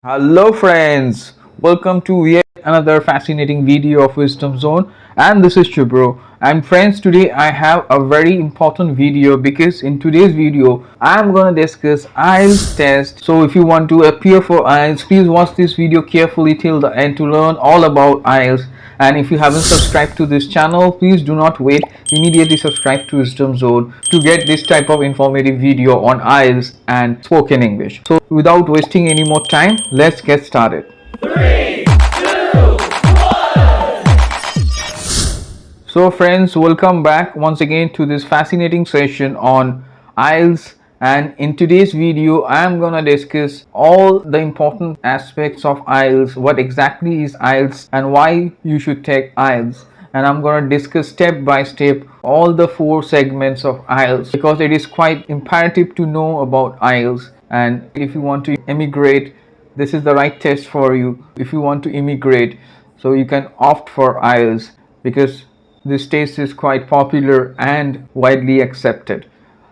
Hello friends, welcome to yet another fascinating video of Wisdom Zone, and this is Shubro. And friends, today I have a very important video because in today's video I am going to discuss IELTS test. So if you want to appear for IELTS, please watch this video carefully till the end to learn all about IELTS. And if you haven't subscribed to this channel, please do not wait, immediately subscribe to Wisdom Zone to get this type of informative video on IELTS and spoken English. So without wasting any more time, let's get started. 3, 2, 1. So friends, welcome back once again to this fascinating session on IELTS. And in today's video I am gonna discuss all the important aspects of IELTS, what exactly is IELTS and why you should take IELTS. And I'm gonna discuss step by step all the 4 segments of IELTS because it is quite imperative to know about IELTS. And if you want to emigrate, this is the right test for you. If you want to immigrate, so you can opt for IELTS because this test is quite popular and widely accepted.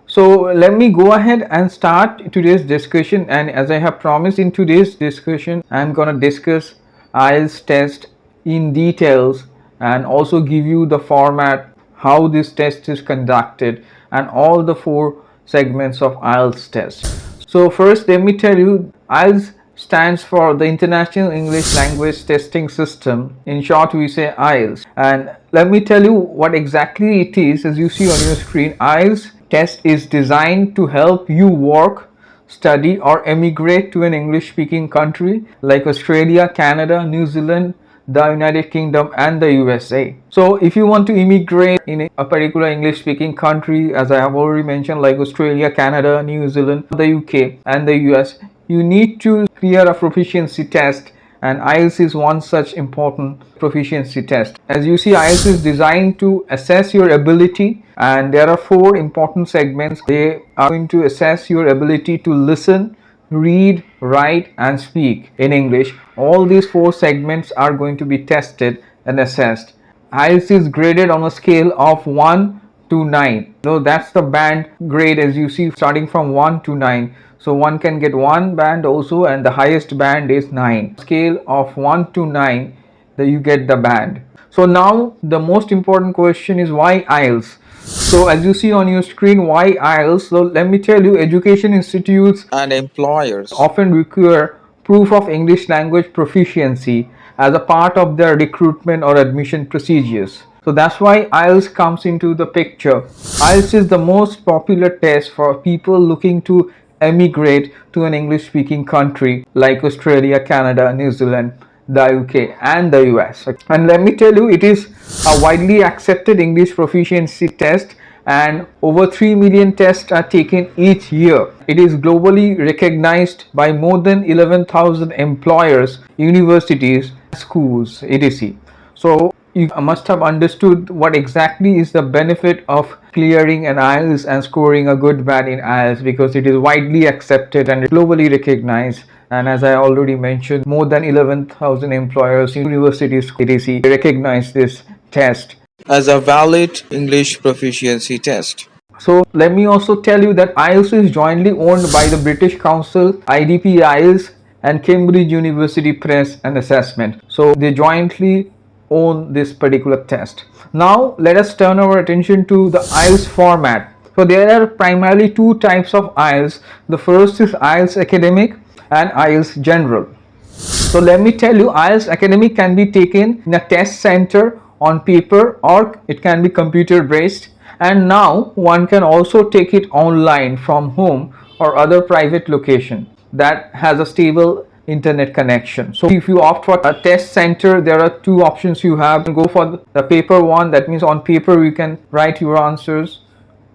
So let me go ahead and start today's discussion, and as I have promised, in today's discussion I'm gonna discuss IELTS test in details and also give you the format, how this test is conducted, and all the 4 segments of IELTS test. So first let me tell you, IELTS stands for the International English Language Testing System. In short, we say IELTS. And let me tell you what exactly it is. As you see on your screen, IELTS test is designed to help you work, study or emigrate to an English speaking country like Australia, Canada, New Zealand, the United Kingdom and the USA. So if you want to immigrate in a particular English speaking country, as I have already mentioned, like Australia, Canada, New Zealand, the UK and the US, you need to clear a proficiency test, and IELTS is one such important proficiency test. As you see, IELTS is designed to assess your ability, and there are 4 important segments. They are going to assess your ability to listen, read, write and speak in English. All these 4 segments are going to be tested and assessed. IELTS is graded on a scale of 1 to 9. So that's the band grade, as you see, starting from 1 to 9. So one can get 1 band also, and the highest band is 9. Scale of 1 to 9, that you get the band. So now the most important question is, why IELTS? So as you see on your screen, why IELTS? So let me tell you, education institutes and employers often require proof of English language proficiency as a part of their recruitment or admission procedures. So that's why IELTS comes into the picture. IELTS is the most popular test for people looking to emigrate to an English speaking country like Australia, Canada, New Zealand, the UK and the US. And let me tell you, it is a widely accepted English proficiency test, and over 3 million tests are taken each year. It is globally recognized by more than 11,000 employers, universities, schools, etc. So you must have understood what exactly is the benefit of clearing an IELTS and scoring a good band in IELTS, because it is widely accepted and globally recognized. And as I already mentioned, more than 11,000 employers, universities, etc. recognize this test as a valid English proficiency test. So let me also tell you that IELTS is jointly owned by the British Council, IDP IELTS and Cambridge University Press and Assessment. So they jointly own this particular test. Now let us turn our attention to the IELTS format. So there are primarily 2 types of IELTS. The first is IELTS Academic and IELTS General. So let me tell you, IELTS Academic can be taken in a test center on paper, or it can be computer based, and now one can also take it online from home or other private location that has a stable internet connection. So if you opt for a test center, there are 2 options you have. Go for the paper one, that means on paper you can write your answers.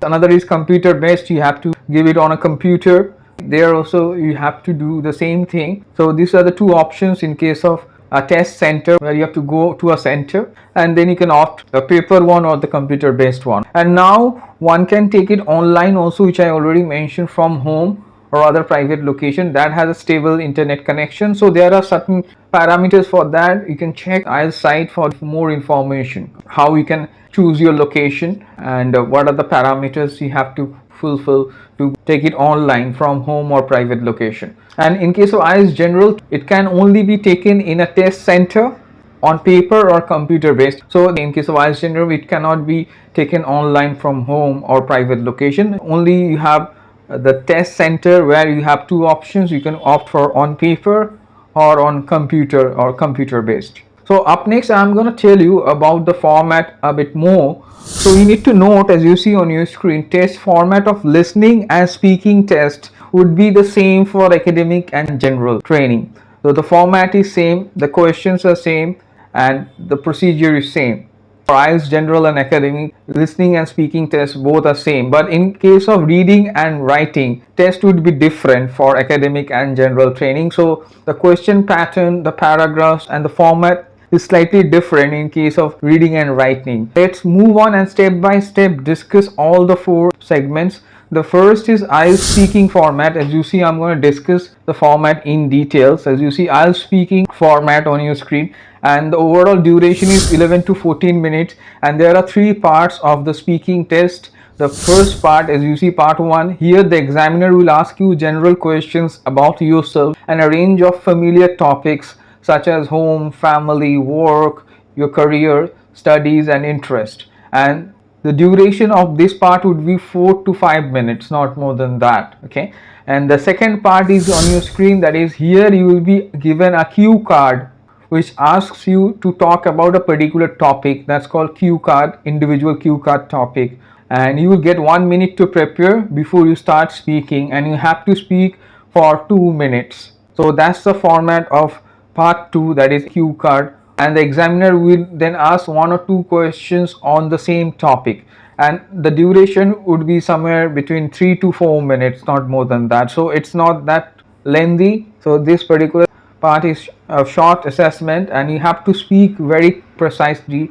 Another is computer based, you have to give it on a computer. There also you have to do the same thing. So these are the 2 options in case of a test center, where you have to go to a center, and then you can opt the paper one or the computer based one. And now one can take it online also, which I already mentioned, from home or other private location that has a stable internet connection. So there are certain parameters for that. You can check IELTS site for more information, how you can choose your location and what are the parameters you have to fulfill to take it online from home or private location. And in case of IELTS General, it can only be taken in a test center on paper or computer based. So in case of IELTS General, it cannot be taken online from home or private location. Only you have the test center where you have two options. You can opt for on paper or on computer or computer based. So up next, I'm going to tell you about the format a bit more. So you need to note, as you see on your screen, test format of listening and speaking test would be the same for academic and general training. So the format is same, the questions are same, and the procedure is same. For IELTS General and Academic, listening and speaking tests both are same. But in case of reading and writing, test would be different for academic and general training. So the question pattern, the paragraphs, and the format is slightly different in case of reading and writing. Let's move on and step by step discuss all the four segments. The first is IELTS speaking format. As you see, I'm going to discuss the format in details. As you see, IELTS speaking format on your screen, and the overall duration is 11 to 14 minutes, and there are three parts of the speaking test. The first part, as you see, part 1, here the examiner will ask you general questions about yourself and a range of familiar topics such as home, family, work, your career, studies, and interest. And the duration of this part would be 4 to 5 minutes, not more than that. Okay. And the second part is on your screen. That is, here you will be given a cue card which asks you to talk about a particular topic. That's called cue card, individual cue card topic. And you will get 1 minute to prepare before you start speaking, and you have to speak for 2 minutes. So that's the format of part 2, that is cue card. And the examiner will then ask 1 or 2 questions on the same topic, and the duration would be somewhere between 3 to 4 minutes, not more than that. So it's not that lengthy. So this particular part is a short assessment, and you have to speak very precisely.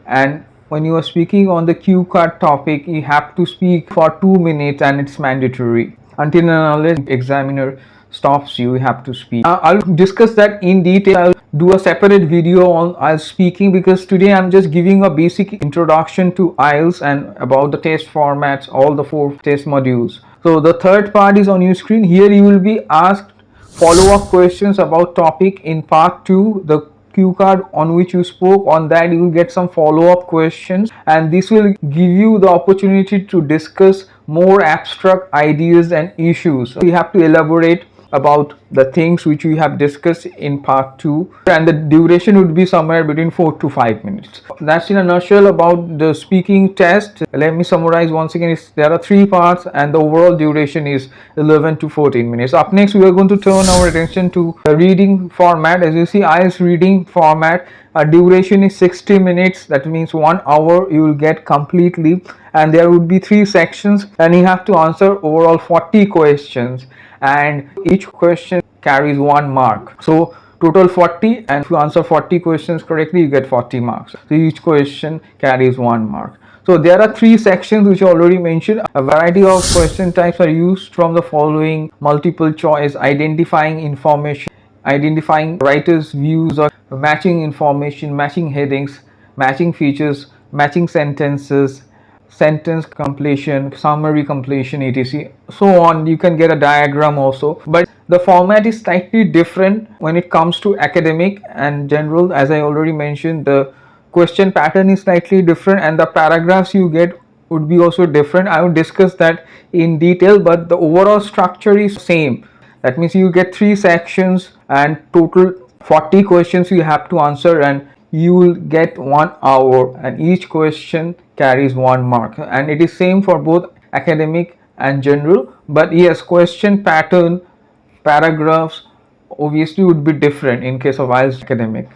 And when you are speaking on the cue card topic, you have to speak for 2 minutes, and it's mandatory. Until and unless examiner stops you, you have to speak. I'll discuss that in detail. I'll do a separate video on IELTS speaking, because today I'm just giving a basic introduction to IELTS and about the test formats, all the 4 test modules. So the third part is on your screen. Here you will be asked follow-up questions about topic in part 2, the cue card on which you spoke. On that you will get some follow-up questions, and this will give you the opportunity to discuss more abstract ideas and issues. So you have to elaborate about the things which we have discussed in part 2, and the duration would be somewhere between 4 to 5 minutes. That's in a nutshell about the speaking test. Let me summarize once again. There are 3 parts, and the overall duration is 11 to 14 minutes. Up next, we are going to turn our attention to the reading format. As you see, IELTS reading format, duration is 60 minutes. That means 1 hour you will get completely, and there would be 3 sections, and you have to answer overall 40 questions, and each question carries 1 mark. So total 40, and if you answer 40 questions correctly, you get 40 marks. So each question carries 1 mark. So there are 3 sections which I already mentioned. A variety of question types are used from the following: multiple choice, identifying information, identifying writer's views, or matching information, matching headings, matching features, matching sentences, sentence completion, summary completion, etc. So on. You can get a diagram also, but the format is slightly different when it comes to academic and general. As I already mentioned, the question pattern is slightly different, and the paragraphs you get would be also different. I will discuss that in detail, but the overall structure is same. That means you get 3 sections and total 40 questions you have to answer, and you will get 1 hour, and each question carries 1 mark, and it is same for both academic and general. But yes, question pattern, paragraphs obviously would be different in case of IELTS academic.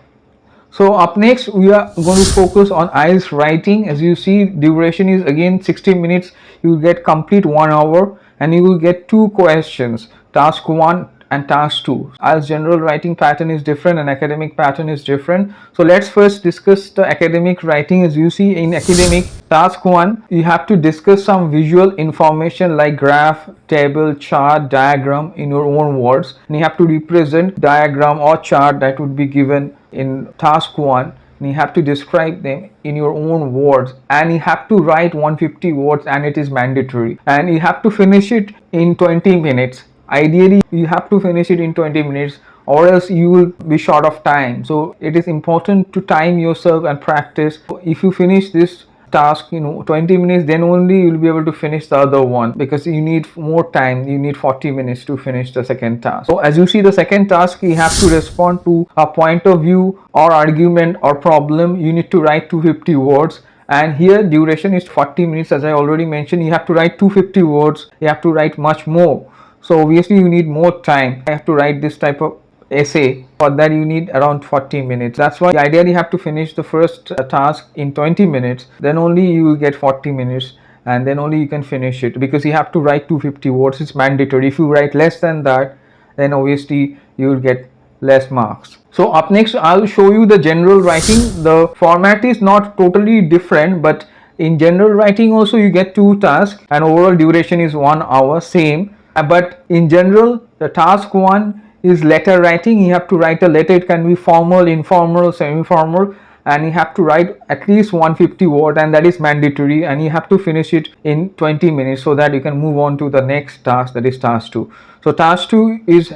So up next, we are going to focus on IELTS writing. As you see, duration is again 60 minutes. You will get complete 1 hour, and you will get 2 questions, task 1 and task 2. IELTS general writing pattern is different, and academic pattern is different. So let's first discuss the academic writing. As you see, in academic task 1, you have to discuss some visual information like graph, table, chart, diagram in your own words, and you have to represent diagram or chart that would be given in task 1 and you have to describe them in your own words, and you have to write 150 words, and it is mandatory, and you have to finish it in 20 minutes. Ideally you have to finish it in 20 minutes, or else you will be short of time. So it is important to time yourself and practice. If you finish this task 20 minutes, then only you'll be able to finish the other one, because you need more time. You need 40 minutes to finish the second task. So as you see, the second task, you have to respond to a point of view or argument or problem. You need to write 250 words, and here duration is 40 minutes. As I already mentioned, you have to write 250 words. You have to write much more, so obviously you need more time. I have to write this type of essay. For that you need around 40 minutes. That's why ideally you have to finish the first task in 20 minutes, then only you will get 40 minutes, and then only you can finish it, because you have to write 250 words. It's mandatory. If you write less than that, then obviously you will get less marks. So up next I'll show you the general writing. The format is not totally different, but in general writing also you get two tasks, and overall duration is 1 hour, same. But in general, the task 1 is letter writing. You have to write a letter. It can be formal, informal, semi-formal, and you have to write at least 150 words, and that is mandatory, and you have to finish it in 20 minutes, so that you can move on to the next task, that is task 2. So task 2 is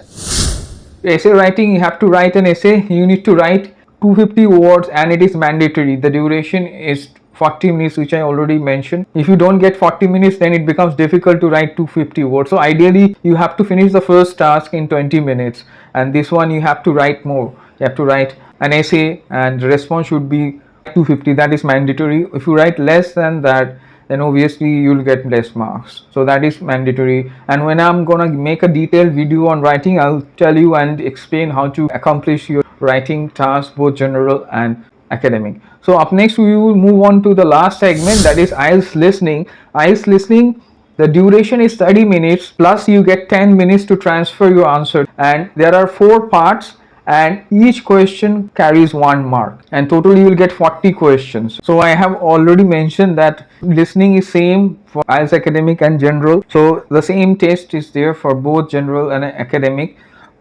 essay writing. You have to write an essay. You need to write 250 words, and it is mandatory. The duration is 40 minutes, which I already mentioned. If you don't get 40 minutes, then it becomes difficult to write 250 words. So ideally you have to finish the first task in 20 minutes, and this one you have to write more. You have to write an essay, and the response should be 250. That is mandatory. If you write less than that, then obviously you'll get less marks. So that is mandatory. And when I'm gonna make a detailed video on writing, I'll tell you and explain how to accomplish your writing task, both general and academic. So up next we will move on to the last segment, that is IELTS listening. IELTS listening, the duration is 30 minutes, plus you get 10 minutes to transfer your answer, and there are 4 parts, and each question carries 1 mark, and totally you will get 40 questions. So I have already mentioned that listening is same for IELTS academic and general, so the same test is there for both general and academic.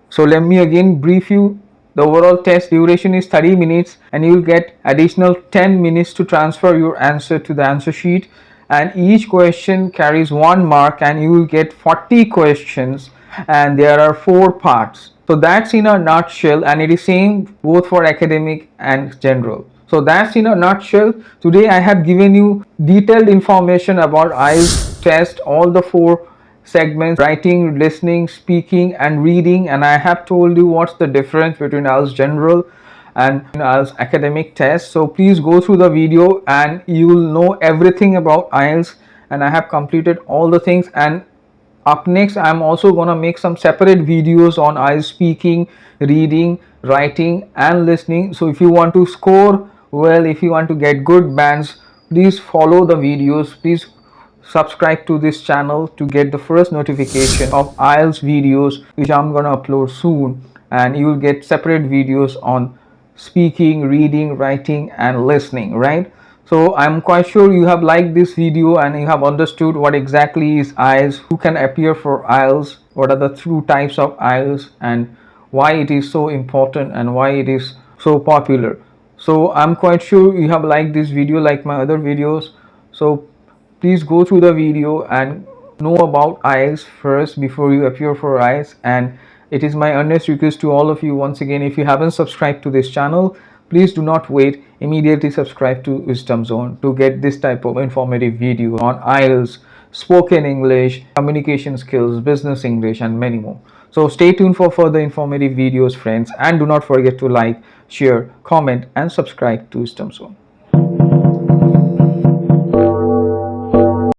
So let me again brief you. The overall test duration is 30 minutes, and you will get additional 10 minutes to transfer your answer to the answer sheet, and each question carries 1 mark, and you will get 40 questions, and there are 4 parts. So that's in a nutshell, and it is same both for academic and general. So that's in a nutshell. Today I have given you detailed information about IELTS test, all the 4 segments: writing, listening, speaking, and reading. And I have told you what's the difference between IELTS general and IELTS academic test. So please go through the video, and you will know everything about IELTS, and I have completed all the things. And up next I'm also gonna make some separate videos on IELTS speaking, reading, writing, and listening. So if you want to score well, if you want to get good bands, please follow the videos. Please subscribe to this channel to get the first notification of IELTS videos, which I'm gonna upload soon, and you will get separate videos on speaking, reading, writing, and listening, right? So I'm quite sure you have liked this video, and you have understood what exactly is IELTS, who can appear for IELTS, what are the 2 types of IELTS, and why it is so important and why it is so popular. So I'm quite sure you have liked this video like my other videos. So please go through the video and know about IELTS first before you appear for IELTS. And it is my earnest request to all of you, once again, if you haven't subscribed to this channel, please do not wait, immediately subscribe to Wisdom Zone to get this type of informative video on IELTS, spoken English, communication skills, business English, and many more. So stay tuned for further informative videos, friends, and do not forget to like, share, comment, and subscribe to Wisdom Zone.